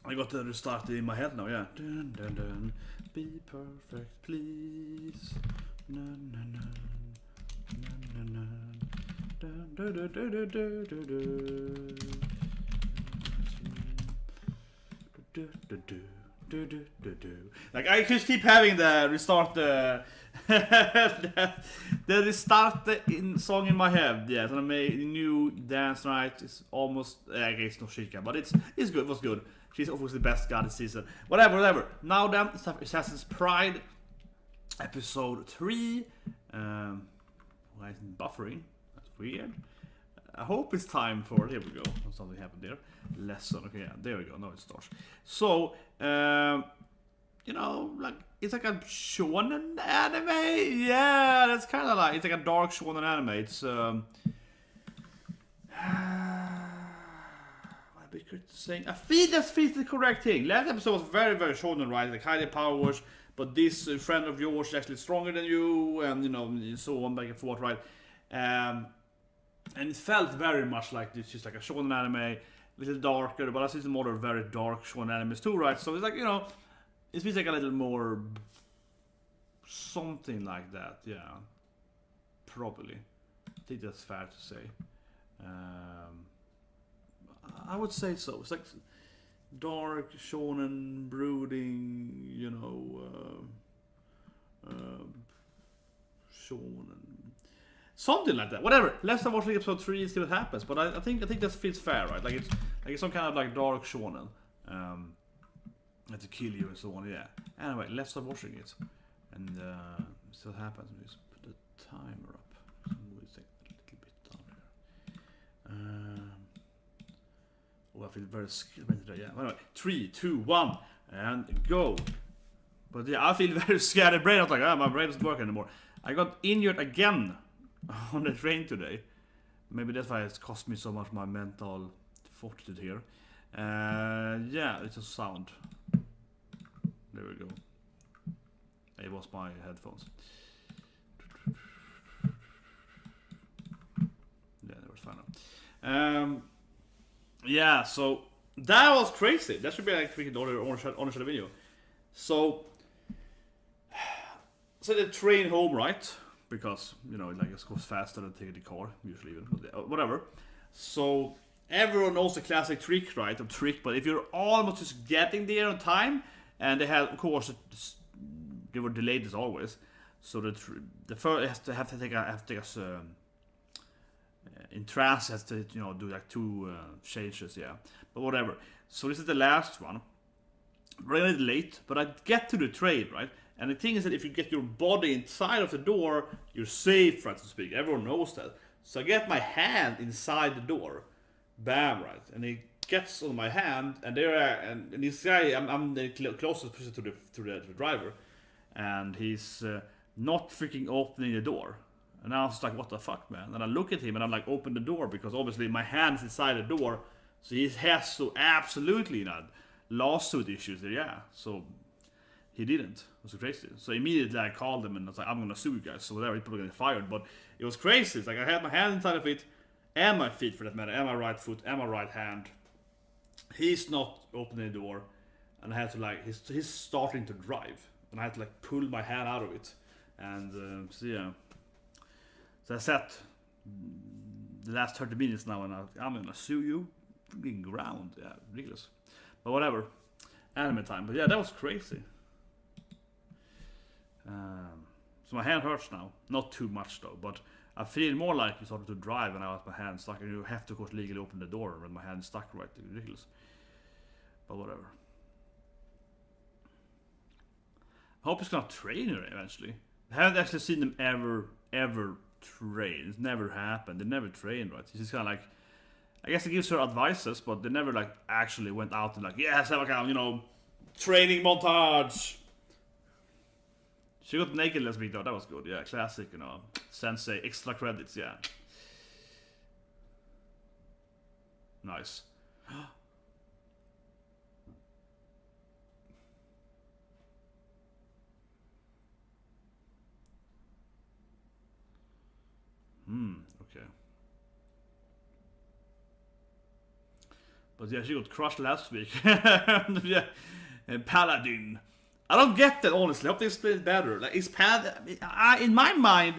I got to restart it in my head now, yeah. Dun, dun, dun. Be perfect, please. Dun, dun, dun. Dun, dun, dun. Dun, dun, dun, dun, dun, dun, dun, dun. Like I just keep having the restart the restart in song in my head. Yes, and I made a new dance right. It's almost it's not Chica, but it's good. It was good. She's obviously the best god this season. Whatever. Now then, Assassin's Pride, episode 3. Why isn't it buffering? That's weird. I hope it's time for. Here we go. Something happened there. Lesson. Okay, yeah, there we go. Now it starts. So, you know, like it's like a shonen anime. Yeah, that's kind of like it's like a dark shonen anime. It's saying I feel that's the correct thing. Last episode was very shonen, right? Like hiding powers, but this friend of yours is actually stronger than you, and you know, so on back and forth, right? And it felt very much like this, just like a shonen anime, a little darker, but I see some more very dark shonen animes too, right? So it's like, you know, it feels like a little more something like that, yeah. Probably. I think that's fair to say. I would say so. It's like dark, shonen, brooding, you know, shonen, something like that. Whatever. Let's watch like episode 3 and see what happens. But I think that feels fair, right? Like it's some kind of like dark shonen, to kill you and so on. Yeah. Anyway, let's start watching it and see what happens. Let me just put the timer up. Move it a little bit down here. Oh, I feel very scared. Yeah. Anyway, 3, 2, 1, and go. But yeah, I feel very scared. Brain, I was like, my brain doesn't work anymore. I got injured again on the train today. Maybe that's why it's cost me so much my mental fortitude here. Yeah, it's a sound. There we go. It was my headphones. Yeah, that was fine now. Yeah, so that was crazy. That should be like freaking honest video. So the train home, right? Because, you know, like it goes faster than taking the car, usually even. Whatever. So everyone knows the classic trick, right? But if you're almost just getting there on time, and they had, of course, they were delayed as always. So the first have to take us. In trans has to, you know, do like 2 changes, yeah. But whatever. So this is the last one. Really late, but I get to the train, right? And the thing is that if you get your body inside of the door, you're safe, right, so to speak. Everyone knows that. So I get my hand inside the door. Bam, right? And he gets on my hand, and there, and this guy, I'm the closest person to the driver, and he's not freaking opening the door. And I was just like, what the fuck, man? And I look at him and I'm like, open the door, because obviously my hand's inside the door. So he has to absolutely not lawsuit issues there, yeah. So he didn't. It was crazy. So immediately I called him and I was like, I'm gonna sue you guys. So whatever, he's probably gonna get fired. But it was crazy. It's like I had my hand inside of it, and my feet for that matter, and my right foot, and my right hand. He's not opening the door, and I had to like, he's starting to drive, and I had to like pull my hand out of it. And so yeah. So I sat the last 30 minutes now, and I'm gonna sue you. Freaking ground, yeah, ridiculous. But whatever, anime time. But yeah, that was crazy. So my hand hurts now, not too much though, but I feel more like you started to drive, and I have my hand stuck, and you have to, of course, legally open the door when my hand is stuck, right? Ridiculous. But whatever. I hope it's gonna train her eventually. I haven't actually seen them ever train. It's never happened. They never trained, right? It's just kind of like, I guess it gives her advices, but they never like actually went out and like, yes, have a kind of, you know, training montage. She got naked last week though. That was good. Yeah, classic, you know, sensei, extra credits. Yeah, nice. Okay. But But yeah, she got crushed last week. Yeah. And Paladin. I don't get that, honestly. I hope they explain it better. Like, is Paladin... in my mind,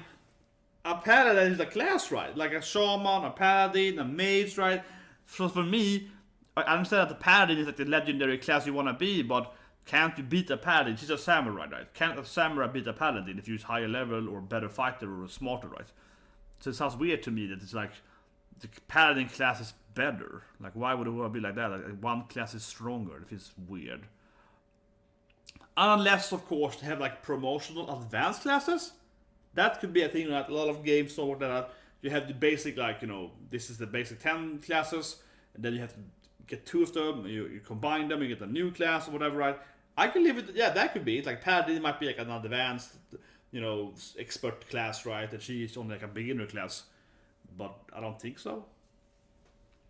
a Paladin is a class, right? Like a Shaman, a Paladin, a Mage, right? So for me, I understand that the Paladin is like the legendary class you want to be, but can't you beat a Paladin? She's a Samurai, right? Can't a Samurai beat a Paladin if you're higher level or better fighter or smarter, right? So it sounds weird to me that it's like the Paladin class is better. Like, why would the world be like that? Like, one class is stronger. It feels weird. Unless, of course, they have like promotional advanced classes. That could be a thing that a lot of games sort that you have the basic, like, you know, this is the basic 10 classes, and then you have to get 2 of them, you combine them, you get a new class or whatever, right? I can live with, yeah, that could be it. Like, Paladin might be like an advanced, you know, expert class, right? And she's only like a beginner class. But I don't think so.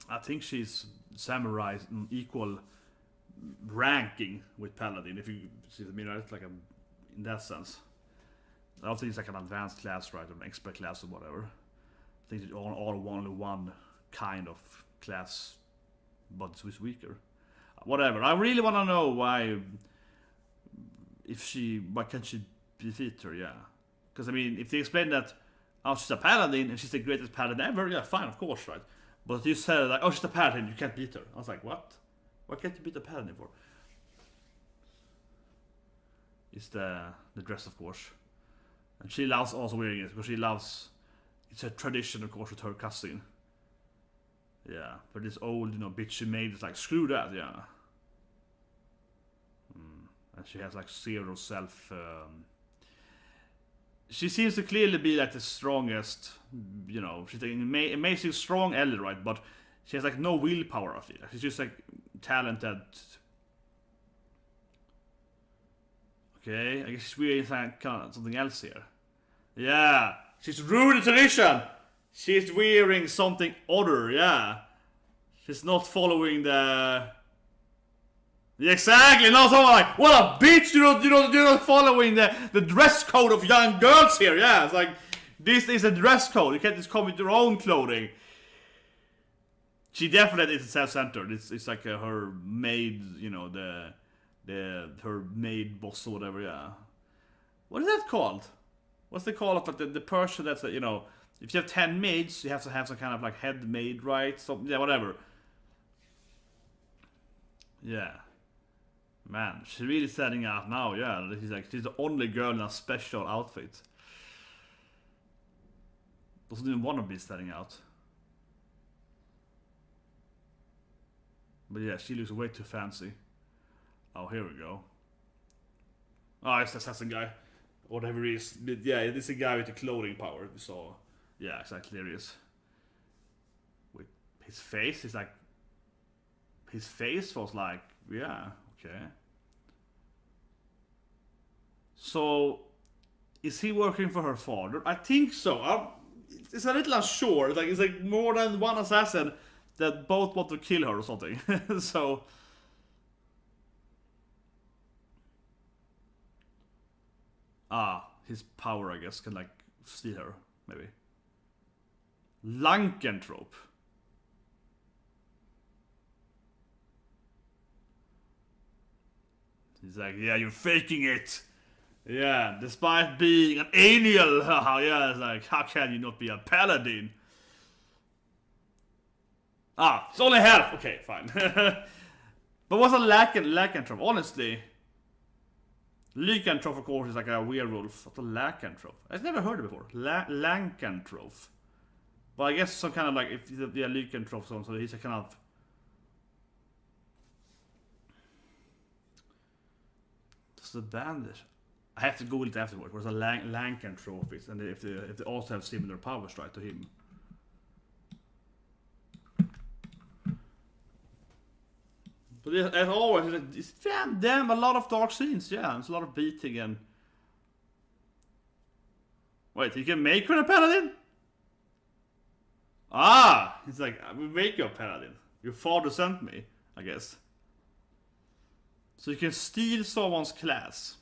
I think she's Samurai in equal ranking with Paladin, if you see what I mean, right? Like in that sense. I don't think it's like an advanced class, right, or an expert class or whatever. I think it's all only one kind of class, but it's weaker. Whatever. I really want to know why can't she defeat her? Yeah, because I mean, if they explain that, oh, she's a Paladin and she's the greatest Paladin ever, yeah, fine, of course, right? But you said like, oh, she's a Paladin, you can't beat her. I was like, what? Why can't you beat a Paladin for? It's the dress, of course. And she loves also wearing it, because she loves... It's a tradition, of course, with her cousin. Yeah, but this old, you know, bitch she made is like, screw that, yeah. And she has like zero self... She seems to clearly be like the strongest, you know, she's an amazing strong ally, right? But she has like no willpower, I feel. She's just like talented. Okay, I guess she's wearing something else here. Yeah, she's ruining the tradition. She's wearing something other, yeah. She's not following the... Yeah, exactly, no, someone like, what a bitch, you're not following the dress code of young girls here, yeah, it's like, this is a dress code, you can't just come with your own clothing. She definitely is self-centered, it's like her maid, you know, her maid boss or whatever, yeah. What is that called? What's they call it, like the person that's, you know, if you have 10 maids, you have to have some kind of like head maid, right, so, yeah, whatever. Yeah. Man, she's really standing out now, yeah. She's the only girl in a special outfit. Doesn't even want to be standing out. But yeah, she looks way too fancy. Oh, here we go. Oh, it's the assassin guy. Whatever he is. But yeah, it's a guy with the clothing power. So, yeah, exactly, there he is. With his face, it's like... His face was like, yeah... Okay. So, is he working for her father? I think so. It's a little unsure. It's like more than one assassin that both want to kill her or something. So, his power, I guess, can like steal her, maybe. Lycanthrope. He's like, yeah, you're faking it. Yeah, despite being an angel. Yeah, it's like, how can you not be a paladin? It's only half. Okay, fine. But what's a lycanthrope? Honestly, lycanthrope, of course, is like a werewolf. What's a lycanthrope? I've never heard it before. Lycanthrope. But I guess some kind of like, if the lycanthrope, so he's a kind of... The bandit. I have to Google it afterwards. Where's a lycanthrope is, and if they also have similar powers, right, to him. But as always, it's damn a lot of dark scenes. Yeah, it's a lot of beating and. Wait, you can make her a paladin? It's like, I will make you a paladin. Your father sent me, I guess. So you can steal someone's class.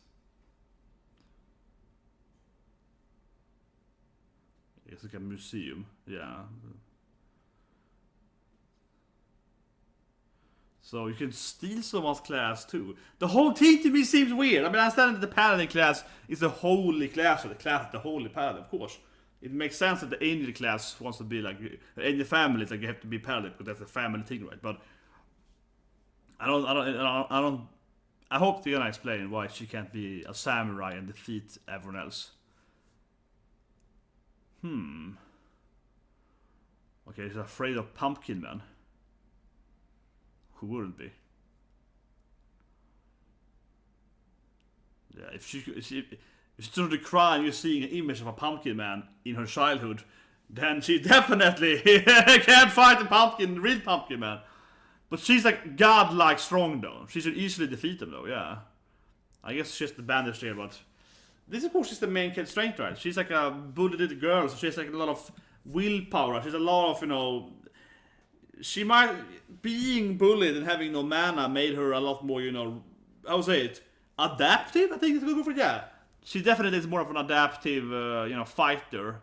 It's like a museum, yeah. So you can steal someone's class too. The whole thing to me seems weird. I mean, I understand that the paladin class is a holy class, or the class is the holy paladin, of course. It makes sense that the angel class wants to be like angel family. It's like you have to be paladin because that's a family thing, right? But I hope they're gonna explain why she can't be a samurai and defeat everyone else. Okay, she's afraid of Pumpkin Man. Who wouldn't be? Yeah, if she started to cry and you're seeing an image of a Pumpkin Man in her childhood, then she definitely can't fight the real Pumpkin Man. But she's like godlike strong though. She should easily defeat him though, yeah. I guess she's just the bandage there, but this of course is the main kid strength, right? She's like a bullied little girl, so she has like a lot of willpower. She's a lot of, she might, being bullied and having no mana made her a lot more, I would say it, adaptive, I think it's a good word for it, yeah. She definitely is more of an adaptive, fighter.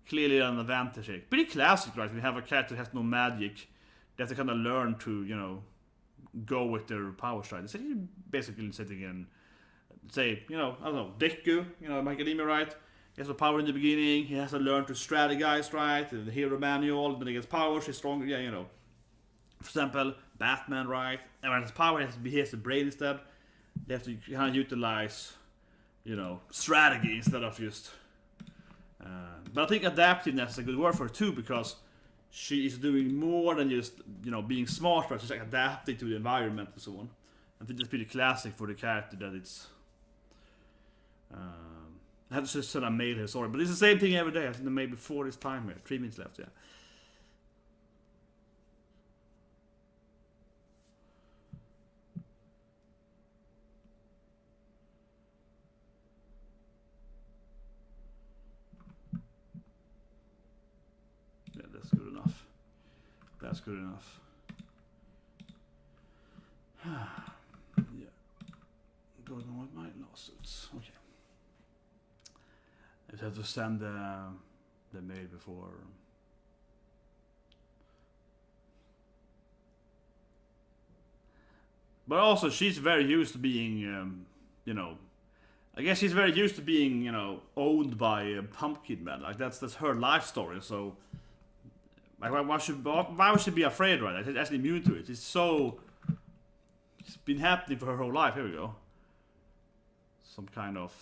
Clearly an advantage here. Pretty classic, right? We have a character that has no magic. They have to kind of learn to, go with their power stride. It's basically sitting in, say, I don't know, Deku, my academia, right? He has no power in the beginning. He has to learn to strategize, right? The hero manual, then he gets power, she's stronger, yeah, For example, Batman, right? And when his power, he has the brain instead. They have to kind of utilize, strategy instead of just... but I think adaptiveness is a good word for her too, because she is doing more than just, being smart, but she's like adapting to the environment and so on. I think it's pretty classic for the character that it's... I have to just send a mail here, sorry. But it's the same thing every day. I think maybe before this time here. 3 minutes left, yeah. Yeah, that's good enough. That's good enough. Yeah. Going on with my lawsuits. Okay. I just have to send the mail before. But also, she's very used to being, I guess she's very used to being, owned by Pumpkin Man. Like that's her life story. So, like, why would she be afraid, right? She's actually immune to it. It's been happening for her whole life. Here we go. Some kind of.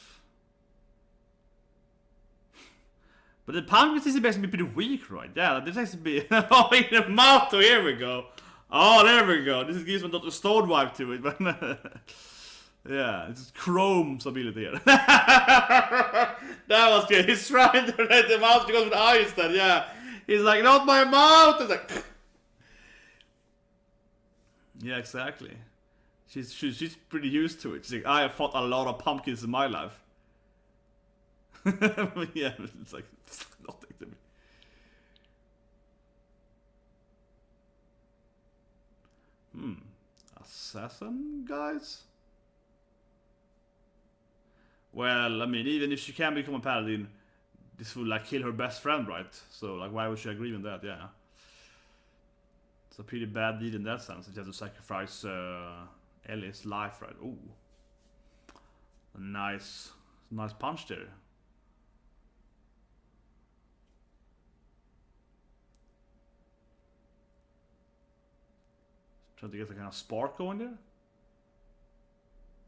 But the pumpkin system has to be pretty weak, right? Yeah, this has to be. Oh, in the mouth, oh, here we go. Oh, there we go. This gives me Dr. Stone vibe to it, but yeah, it's Chrome's ability here. That was good. He's trying to let the mouse goes with eye instead, yeah. He's like, not my mouth! It's like. Yeah, exactly. She's pretty used to it. She's like, I have fought a lot of pumpkins in my life. Yeah, it's like nothing to me. Assassin guys? Well, I mean, even if she can become a paladin, this will like kill her best friend, right? So like, why would she agree on that? Yeah, it's a pretty bad deal in that sense. If you have to sacrifice Ellie's life, right? Ooh, a nice punch there. Trying to get a kind of spark going there?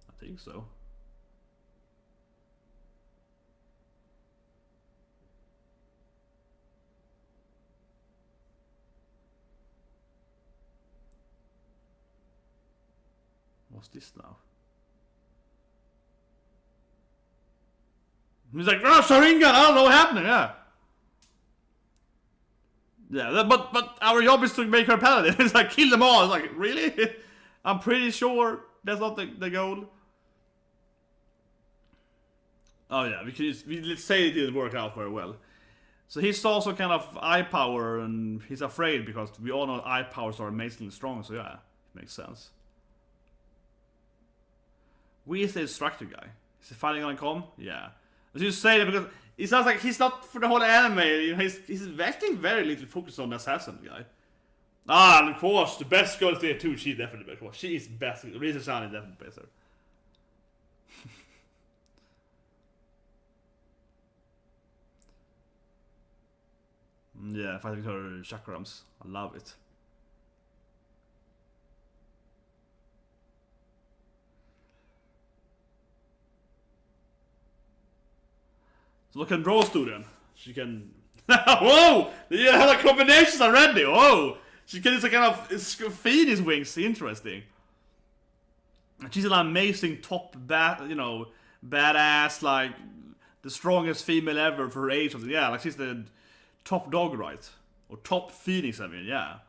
I think so. What's this now? He's like, oh, Sharingan! I don't know what happened, yeah. Yeah, but our job is to make her paladin. It's like, kill them all. It's like, really? I'm pretty sure that's not the goal. Oh yeah, let's say it didn't work out very well. So he's also kind of eye power, and he's afraid because we all know eye powers are amazingly strong, so yeah, it makes sense. We is the instructor guy. Is he finally gonna come? Yeah. As you say that because it sounds like he's not for the whole anime. He's actually very little focused on the assassin guy. Ah, of course, the best girl there too. She's definitely best. She is best. Lisa Shine is definitely better. Yeah, fighting her chakrams. I love it. So what can Rose do then? She can... Whoa! You have the combinations already! Whoa! She can do some kind of Phoenix wings. Interesting. She's an amazing top badass, like the strongest female ever for her age. Yeah, like she's the top dog, right? Or top Phoenix, I mean, yeah.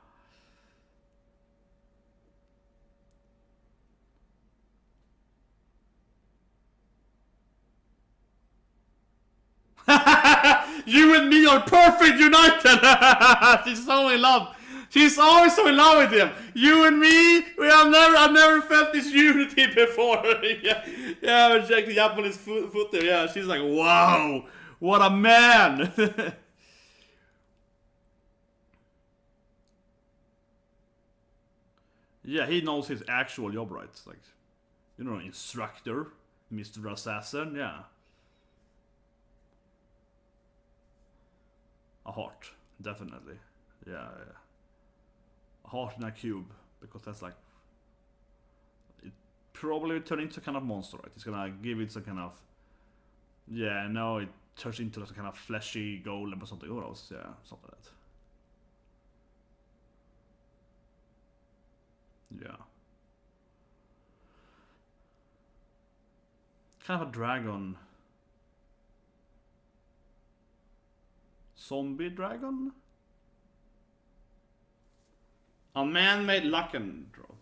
You and me are perfect united. She's so in love. She's always so in love with him. You and me, I've never felt this unity before. Yeah, we're checking up on his foot there. Yeah, she's like, wow, what a man. Yeah, he knows his actual job, right? Like, you know, instructor, Mr. Assassin, yeah. A heart, definitely. Yeah. A heart in a cube, because that's like... It probably will turn into kind of monster, right? It's gonna give it some kind of... Yeah, no, it turns into some kind of fleshy golem or something. Who knows? Yeah, something like that. Yeah. Kind of a dragon. Zombie dragon? A man-made Lycandro.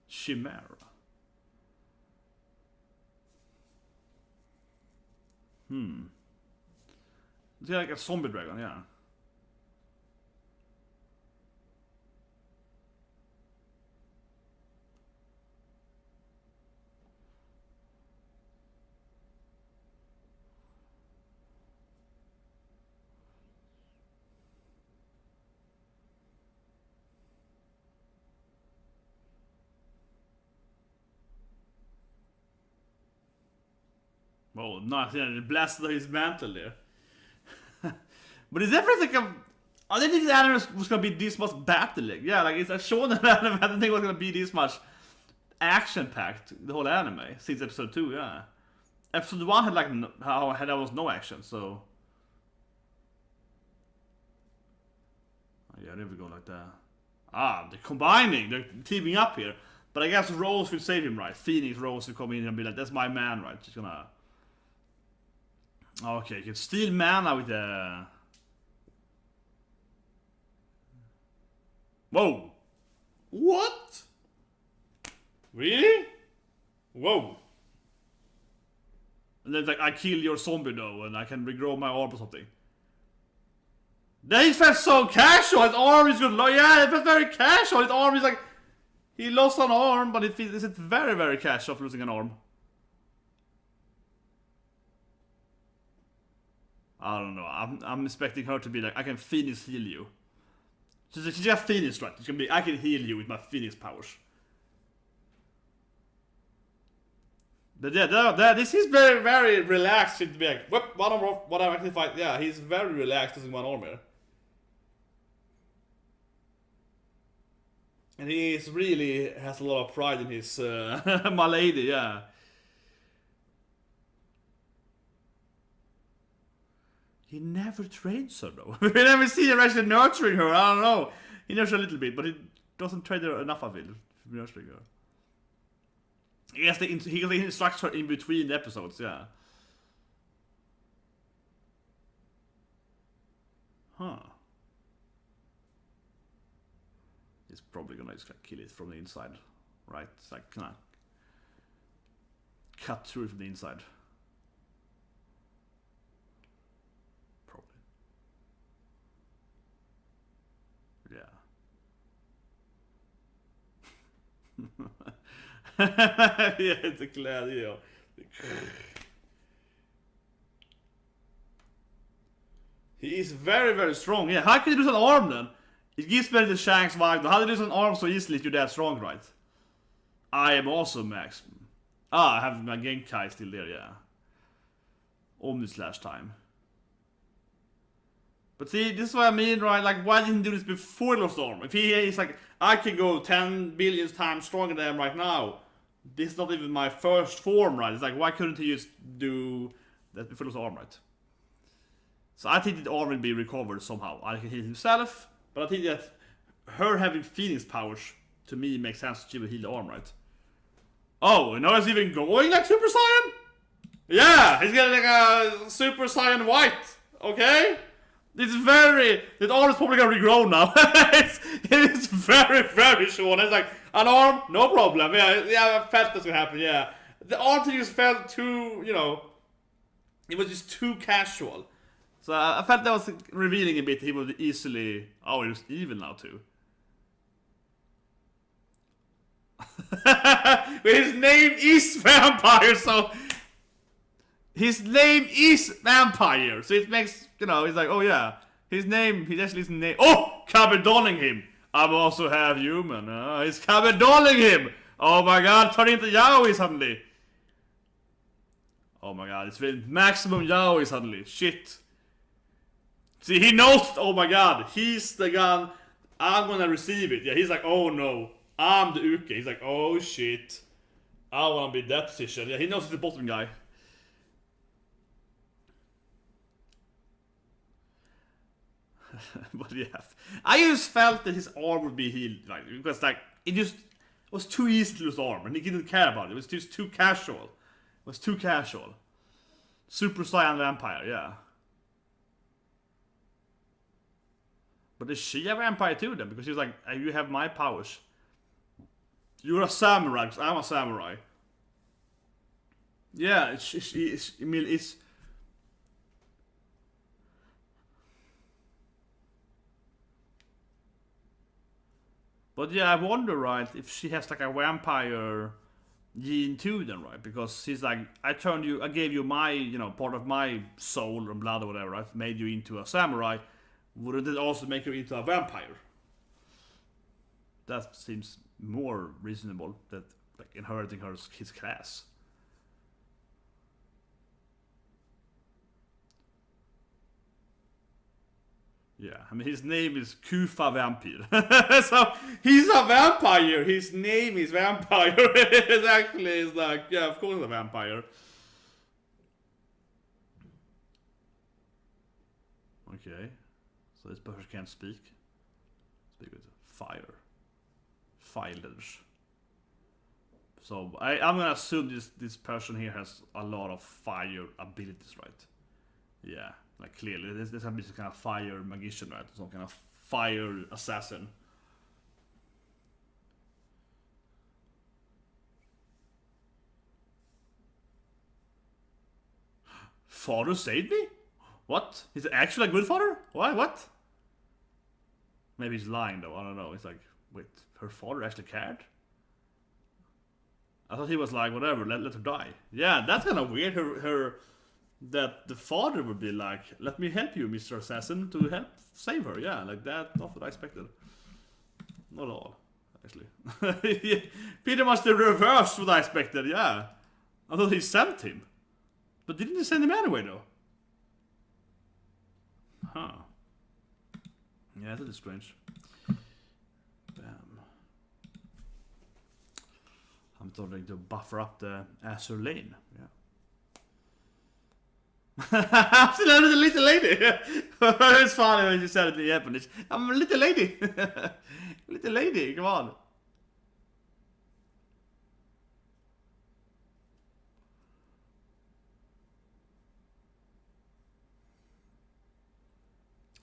Chimera. It's like a zombie dragon, yeah. Oh, nice. Yeah, it blasted his mantle there. But it's definitely like a... I didn't think the anime was gonna be this much battling. Yeah, like it's a shonen anime. I didn't think it was gonna be this much action-packed, the whole anime, since episode 2, yeah. Episode 1 had like, there was no action, so... Yeah, there we go, like that. Ah, they're combining, they're teaming up here. But I guess Rose will save him, right? Phoenix Rose will come in and be like, that's my man, right? She's gonna... Okay, you can steal mana with the... Whoa! What? Really? Whoa. And then it's like, I kill your zombie though, and I can regrow my arm or something. That felt so casual, his arm is good. Yeah, it felt very casual, his arm is like... He lost an arm, but it feels very, very casual for losing an arm. I don't know, I'm expecting her to be like, I can Phoenix heal you. She's just Phoenix, right? It's gonna be, I can heal you with my Phoenix powers. But yeah, this is very, very relaxed to be like, whoop, one arm off, what I actually fight. Yeah, he's very relaxed using one arm here. And he really has a lot of pride in his my lady, yeah. He never trains her though. We never see him actually nurturing her. I don't know. He nurtures her a little bit, but he doesn't train her enough of it. Nurturing her. He instructs her in between episodes, yeah. Huh. He's probably gonna just kill it from the inside, right? It's like, cut through from the inside. Yeah, it's a cloud, you know. He is very, very strong. Yeah, how can he lose an arm then? It gives me the Shanks vibe. How do you lose an arm so easily if you're that strong, right? I am also max. I have my Genkai still there, yeah. Omni/time. But see, this is what I mean, right? Like, why didn't he do this before he lost arm? If he is like, I can go 10 billion times stronger than him right now. This is not even my first form, right? It's like, why couldn't he just do that before he lost arm, right? So I think the arm will be recovered somehow. I can heal himself, but I think that her having feelings powers, to me, makes sense. She will heal the arm, right? Oh, and now it's even going like Super Saiyan? Yeah, he's getting like a Super Saiyan White. Okay? It's very... The arm is probably gonna regrow now. it's very, very short. It's like, an arm, no problem. Yeah, I felt that's gonna happen, yeah. The arm thing just felt too, you know... It was just too casual. So I felt that was revealing a bit. He would easily... Oh, he was evil now too. His name is Vampire, so... His name is Vampire, so it makes, you know, he's like, oh yeah, his name, he actually his name. Oh, caberdoling him. I will also have human. He's caberdoling him. Oh my god, turn into yaoi suddenly. Oh my god, it's been maximum yaoi suddenly. Shit. See, he knows. Oh my god, he's the gun. I'm gonna receive it. Yeah, he's like, oh no, I'm the Uke. He's like, oh shit, I wanna be in that position. Yeah, he knows he's the bottom guy. But yeah, I just felt that his arm would be healed, like, because like it just was too easy to lose arm, and he didn't care about it. It was just too casual. It was too casual. Super Saiyan Vampire, yeah. But is she a vampire too then? Because she's like, you have my powers. You're a samurai, because I'm a samurai. Yeah, it's but yeah, I wonder, right, if she has like a vampire gene too then, right? Because she's like, I gave you my, you know, part of my soul or blood or whatever, right? Made you into a samurai. Wouldn't it also make you into a vampire? That seems more reasonable, that like inheriting his class. Yeah, I mean, his name is Kufa Vampire. So, he's a vampire! His name is Vampire! It's like, yeah, of course he's a vampire. Okay. So this person can't speak. Speak with fire. Filers. So, I'm gonna assume this person here has a lot of fire abilities, right? Yeah. Like, clearly, this has to be some kind of fire magician, right? Some kind of fire assassin. Father saved me? What? He's actually a good father? Why? What? Maybe he's lying, though. I don't know. It's like, wait, her father actually cared? I thought he was like, whatever, let her die. Yeah, that's kind of weird. That the father would be like, let me help you, Mr. Assassin, to help save her. Yeah, like that, not what I expected. Not at all, actually. Pretty much the reverse what I expected, yeah. I thought he sent him. But didn't he send him anyway, though? Huh. Yeah, that is strange. Bam. I'm starting to buffer up the Azure lane, yeah. I'm still a little lady. It's funny when you said it in Japanese. I'm a little lady. Little lady, come on.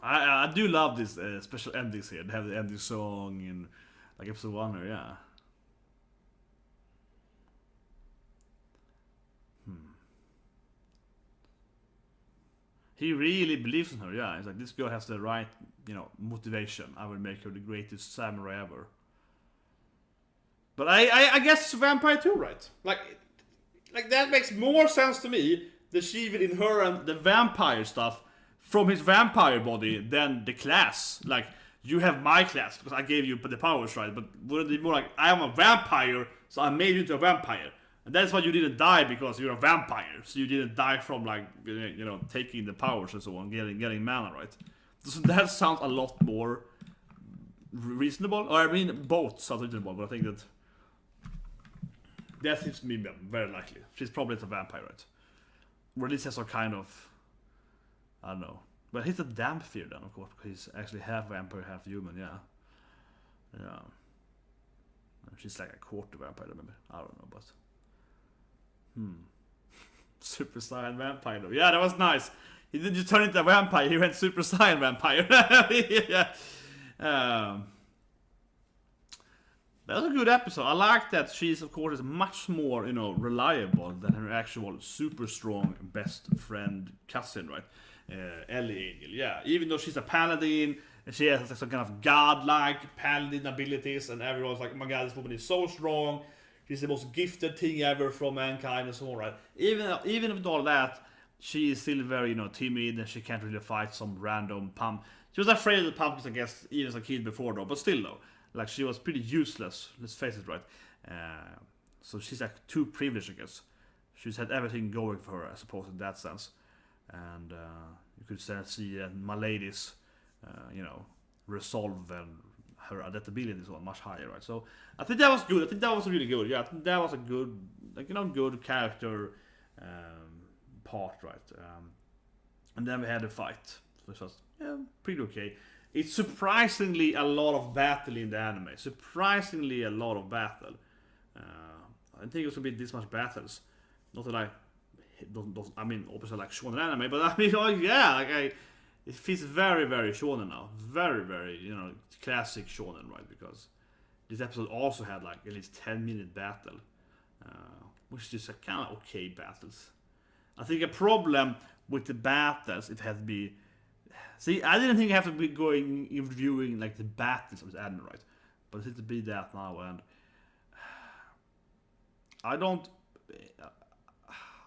I do love this special endings here. They have the ending song in like episode 1 or yeah. He really believes in her, yeah. It's like, this girl has the right, you know, motivation. I will make her the greatest samurai ever. But I guess it's a vampire too, right? Like that makes more sense to me, the she will inherit the vampire stuff from his vampire body than the class. Like, you have my class because I gave you the powers, right? But wouldn't it be more like, I am a vampire, so I made you into a vampire. And that's why you didn't die, because you're a vampire. So you didn't die from, like, you know, taking the powers and so on, getting mana, right? So that sounds a lot more reasonable. Or, I mean, both sound reasonable, but I think that seems to me very likely. She's probably a vampire, right? Or at least has some kind of, I don't know. But he's a Damphyr then, of course, because he's actually half vampire, half human, yeah. Yeah. She's like a quarter vampire, maybe. I don't know, but... Super Saiyan Vampire though. Yeah, that was nice. He didn't just turn into a vampire, he went Super Saiyan Vampire. Yeah. That was a good episode. I like that she's, of course, is much more, you know, reliable than her actual super strong best friend cousin, right? Ellie Angel. Yeah, even though she's a paladin, and she has like, some kind of godlike paladin abilities, and everyone's like, oh my god, this woman is so strong. She's the most gifted thing ever from mankind and so on, right? Even with all that, she is still very, you know, timid, and she can't really fight some random pump. She was afraid of the pumpkins, I guess, even as a kid before, though. But still, though, like, she was pretty useless. Let's face it, right? So she's like too privileged, I guess. She's had everything going for her, I suppose, in that sense. And you could see my lady's, you know, resolve and her adaptability is much higher, right? So I think that was good. I think that was really good. Yeah, I think that was a good, like, you know, good character part, right? And then we had a fight, which was pretty okay. It's surprisingly a lot of battle in the anime. Surprisingly a lot of battle. I didn't think it was gonna be this much battles. Not that I mean, obviously I like shonen anime, but I mean, oh yeah, like it feels very, very shonen now. Very, very, you know, classic shonen, right? Because this episode also had like at least 10-minute battle, which is just a kind of okay battles. I think a problem with the battles, it had to be. See, I didn't think I have to be going in reviewing like the battles of the anime, right? But it had to be that now, and I don't.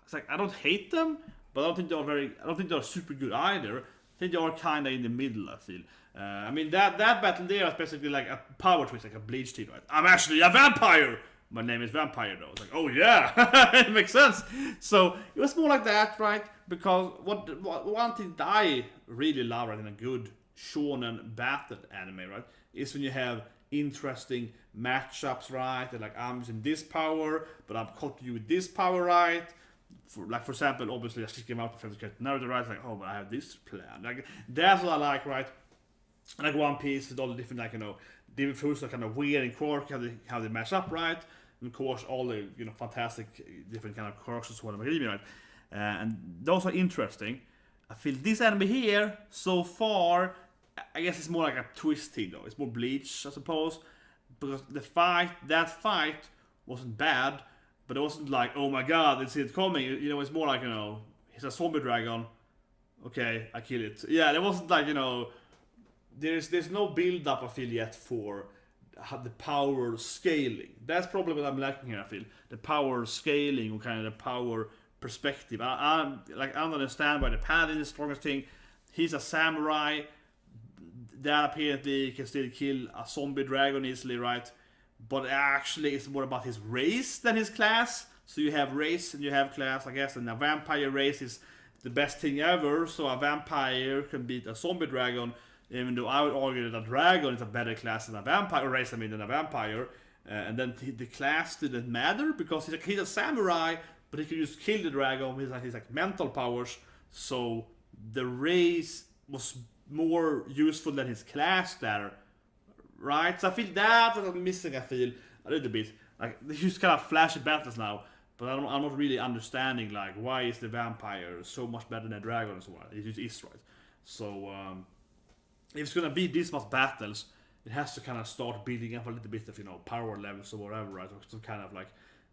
It's like I don't hate them, but I don't think they're super good either. I think they are kind of in the middle, I feel. I mean, that battle there is basically like a power twist, like a Bleach team, right? I'm actually a vampire! My name is Vampire, though. It's like, oh yeah! It makes sense! So, it was more like that, right? Because one thing that I really love, right, in a good shonen battle anime, right, is when you have interesting matchups, right? And like, I'm using this power, but I'm caught you with this power, right? For example, obviously I just came out of Naruto, right? It's like, oh, but I have this plan. Like, that's what I like, right? Like One Piece with all the different, like, you know, different foods are kind of weird and quirky, how they match up, right? And of course, all the, you know, fantastic different kind of quirks and so on, right? And those are interesting. I feel this anime here, so far, I guess it's more like a twist thing, though. It's more Bleach, I suppose, because that fight wasn't bad. But it wasn't like, oh my god, it's it coming. You know, it's more like, you know, he's a zombie dragon. Okay, I kill it. Yeah, there wasn't like, you know, there's no build up, I feel, yet for the power scaling. That's probably what I'm lacking here, I feel. The power scaling, or kind of the power perspective. I don't understand why the paladin is the strongest thing. He's a samurai. That apparently can still kill a zombie dragon easily, right? But actually it's more about his race than his class. So you have race and you have class, I guess, and a vampire race is the best thing ever. So a vampire can beat a zombie dragon, even though I would argue that a dragon is a better class than a vampire race, than a vampire. And then the class didn't matter because he's a samurai, but he can just kill the dragon with his like mental powers. So the race was more useful than his class there. Right, so I feel that I'm missing. I feel a little bit like they just kind of flashy battles now, but I'm not really understanding like why is the vampire so much better than a dragon and so on. It just is, right? So if it's gonna be this much battles, it has to kind of start building up a little bit of, you know, power levels or whatever, right? Or some kind of like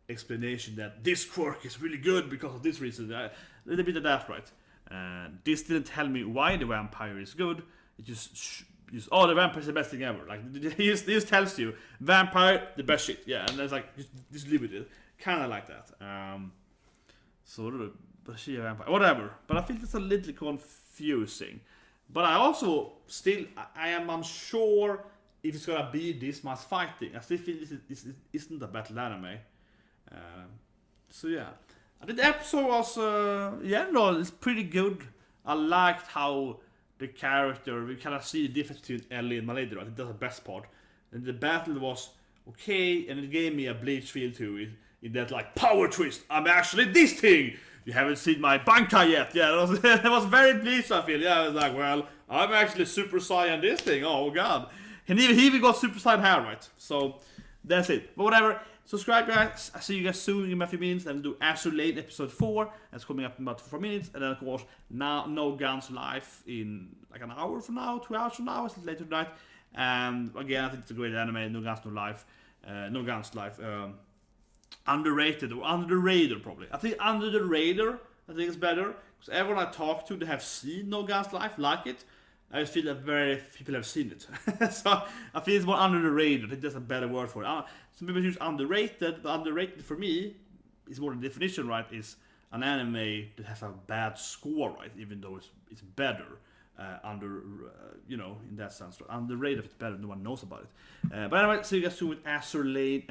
explanation that this quirk is really good because of this reason. A little bit of that, right? This didn't tell me why the vampire is good. It just oh, the vampire is the best thing ever. Like, he just tells you, vampire, the best shit. Yeah, and it's like, just live with it. Kind of like that. But she a vampire. Whatever. But I feel it's a little confusing. But I also still I am unsure if it's gonna be this much fighting. I still feel this isn't a battle anime. So yeah, I think the episode was no, it's pretty good. I liked how the character, we kind of see the difference between Ellie and Malady. I think that's the best part. And the battle was okay, and it gave me a Bleach feel to it. In that like power twist, I'm actually this thing. You haven't seen my Bankai yet. Yeah, it was very Bleach. I feel. Yeah, I was like, well, I'm actually Super Saiyan this thing. Oh god, and he even got Super Saiyan hair, right? So that's it. But whatever. Subscribe, guys. I'll see you guys soon in a few minutes. And do Azure Lane episode 4. That's coming up in about 4 minutes. And then, of course, now No Guns Live in like an hour from now, 2 hours from now. It's later tonight. And again, I think it's a great anime. No Guns, No Life. No Guns Live. Underrated or under the radar, probably. I think under the radar, I think it's better. Because everyone I talk to, they have seen No Guns Live, like it. I just feel that very few people have seen it. So I feel it's more under the radar. I think that's a better word for it. Some people use underrated, but underrated for me is more the definition, right? Is an anime that has a bad score, right? Even though it's better in that sense. Right? Underrated if it's better, no one knows about it. But anyway, see you guys soon with Azure Lane